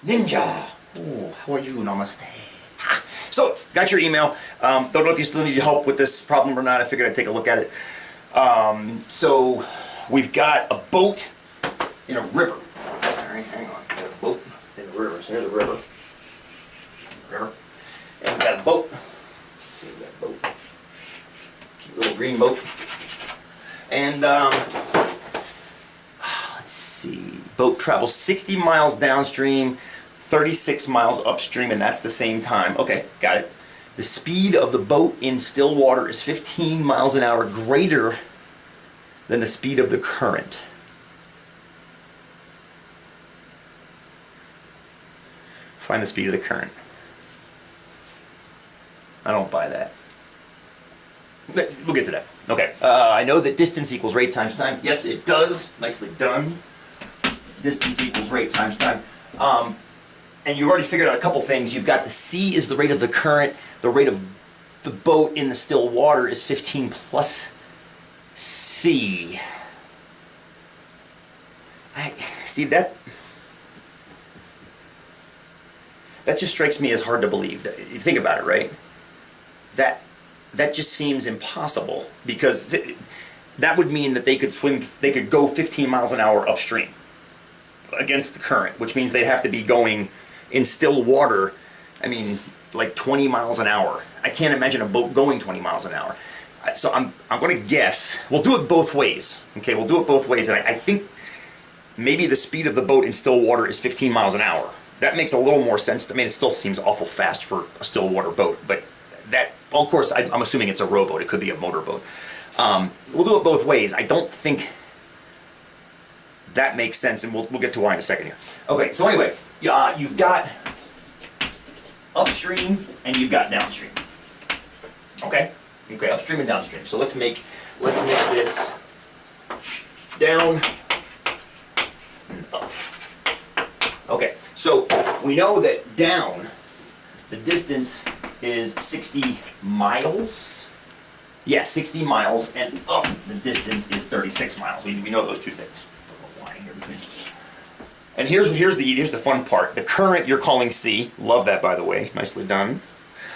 Ninja! Ooh, how are you? Namaste. Ha. So, got your email. Don't know if you still need help with this problem or not. I figured I'd take a look at it. So, we've got a boat in a river. Alright, hang on. We've got a boat in a river. So here's a river. River. And we've got a boat. Let's see, we've got a boat. Cute little green boat. And, let's see. Boat travels 60 miles downstream, 36 miles upstream, and that's the same time. Okay, got it. The speed of the boat in still water is 15 miles an hour greater than the speed of the current. Find the speed of the current. I don't buy that. We'll get to that. Okay. I know that distance equals rate times time. Yes, it does. Nicely done. Distance equals rate times time. And you've already figured out a couple things. You've got the c is the rate of the current. The rate of the boat in the still water is 15 plus c. See, that just strikes me as hard to believe. You think about it, right? That just seems impossible, because that would mean that they could go 15 miles an hour upstream against the current, which means they'd have to be going in still water, I mean, like 20 miles an hour. I can't imagine a boat going 20 miles an hour. So I'm going to guess, we'll do it both ways, okay? We'll do it both ways, and I think maybe the speed of the boat in still water is 15 miles an hour. That makes a little more sense. I mean, it still seems awful fast for a still water boat, but that, well, of course, I'm assuming it's a rowboat. It could be a motorboat. We'll do it both ways. I don't think that makes sense, and we'll get to why in a second here. Okay, so anyway, you've got upstream and you've got downstream. Okay, upstream and downstream. So let's make this down and up. Okay, so we know that down, the distance is 60 miles. Yeah, 60 miles, and up, the distance is 36 miles. We know those two things. And here's the fun part. The current you're calling c. Love that, by the way. Nicely done.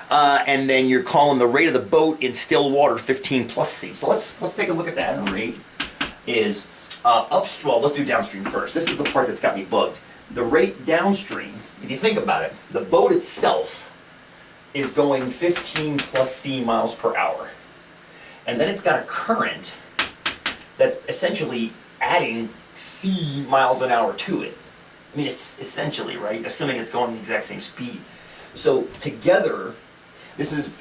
And then you're calling the rate of the boat in still water 15 plus c. So let's take a look at that. The rate is upstream. Well, let's do downstream first. This is the part that's got me bugged. The rate downstream, if you think about it, the boat itself is going 15 plus c miles per hour. And then it's got a current that's essentially adding c miles an hour to it. I mean, it's essentially, right? Assuming it's going the exact same speed. So together, this is,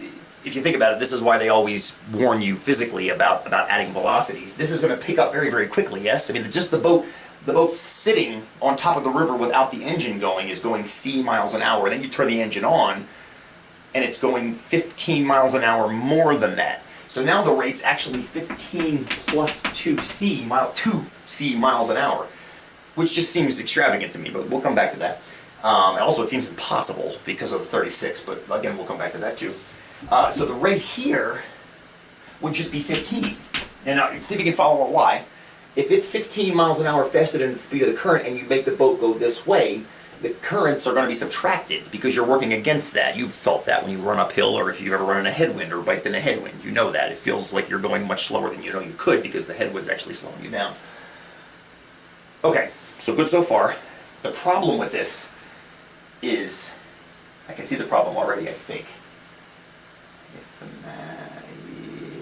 if you think about it, this is why they always warn you physically about adding velocities. This is going to pick up very, very quickly, yes? I mean, just the boat sitting on top of the river without the engine going is going c miles an hour. Then you turn the engine on, and it's going 15 miles an hour more than that. So now the rate's actually 15 plus 2c miles an hour, which just seems extravagant to me, but we'll come back to that. And also it seems impossible because of the 36, but again, we'll come back to that too. So the rate here would just be 15. And now, see if you can follow why. If it's 15 miles an hour faster than the speed of the current and you make the boat go this way, the currents are going to be subtracted because you're working against that. You've felt that when you run uphill, or if you've ever run in a headwind or biked in a headwind. You know that. It feels like you're going much slower than you know you could because the headwind's actually slowing you down. Okay, so good so far. The problem with this is, I can see the problem already, I think.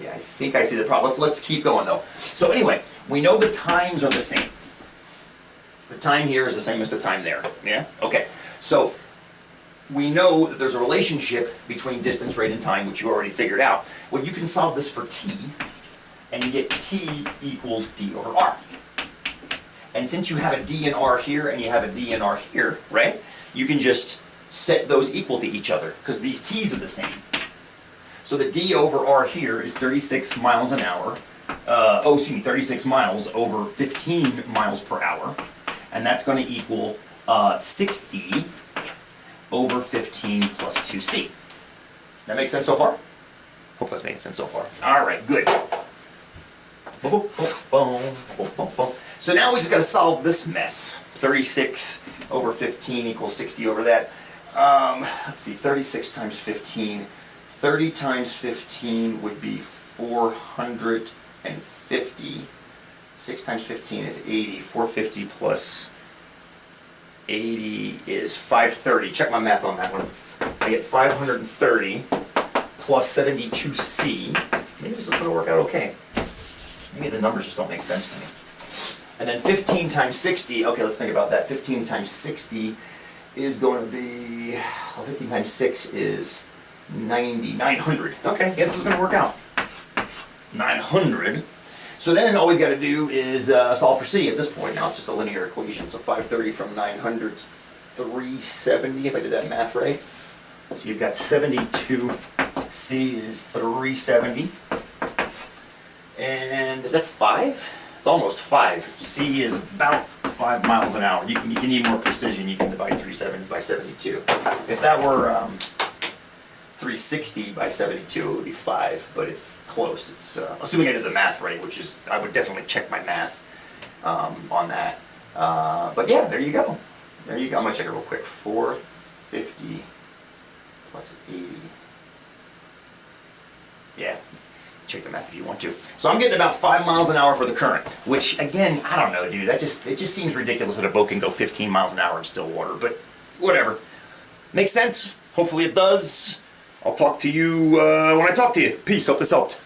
I think I see the problem. Let's keep going though. So anyway, we know the times are the same. The time here is the same as the time there. Yeah? Okay. So we know that there's a relationship between distance, rate, and time, which you already figured out. Well, you can solve this for t, and you get t equals d over r. And since you have a d and r here, and you have a d and r here, right, you can just set those equal to each other, because these t's are the same. So the d over r here is 36 miles an hour. 36 miles over 15 miles per hour. And that's going to equal 60 over 15 plus 2c. That makes sense so far? Hope that's making sense so far. All right, good. So now we just got to solve this mess. 36 over 15 equals 60 over that. Let's see, 36 times 15. 30 times 15 would be 450. 6 times 15 is 80. 450 plus 80 is 530. Check my math on that one. I get 530 plus 72C. Maybe this is going to work out okay. Maybe the numbers just don't make sense to me. And then 15 times 60. Okay, let's think about that. 15 times 60 is going to be, well, 15 times 6 is 90, 900. Okay, yeah, this is going to work out. 900. So then all we've got to do is solve for C at this point. Now it's just a linear equation. So 530 from 900 is 370, if I did that math right. So you've got 72C is 370. And is that 5? It's almost 5. C is about 5 miles an hour. You need more precision. You can divide 370 by 72. If that were 360 by 72, it would be 5, but it's close. It's assuming I did the math right, which is, I would definitely check my math on that. But yeah, there you go. There you go. I'm going to check it real quick. 450 plus 80. Yeah. Check the math if you want to. So I'm getting about 5 miles an hour for the current, which again, I don't know, dude. It just seems ridiculous that a boat can go 15 miles an hour in still water, but whatever. Makes sense. Hopefully it does. I'll talk to you when I talk to you. Peace. Hope this helped.